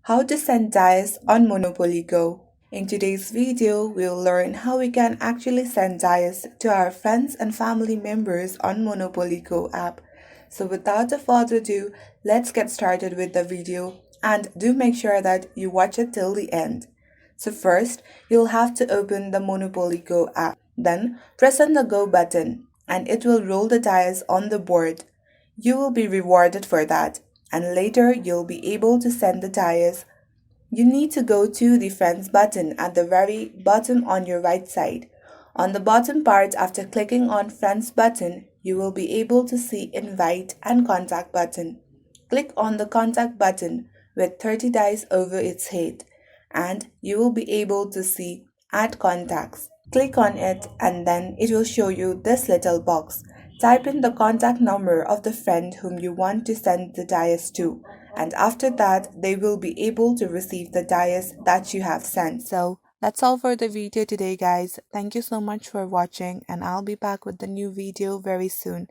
How to send dice on Monopoly Go. In today's video, we'll learn how we can actually send dice to our friends and family members on Monopoly Go app. So without further ado, let's get started with the video and do make sure that you watch it till the end. So first, you'll have to open the Monopoly Go app. Then press on the Go button and it will roll the dice on the board. You will be rewarded for that, and later you'll be able to send the dice. You need to go to the Friends button at the very bottom on your right side. On the bottom part, after clicking on Friends button, you will be able to see Invite and Contact button. Click on the Contact button with 30 dice over its head, and you will be able to see Add Contacts. Click on it and then it will show you this little box. Type in the contact number of the friend whom you want to send the dice to, and after that they will be able to receive the dice that you have sent. So that's all for the video today, guys. Thank you so much for watching, and I'll be back with the new video very soon.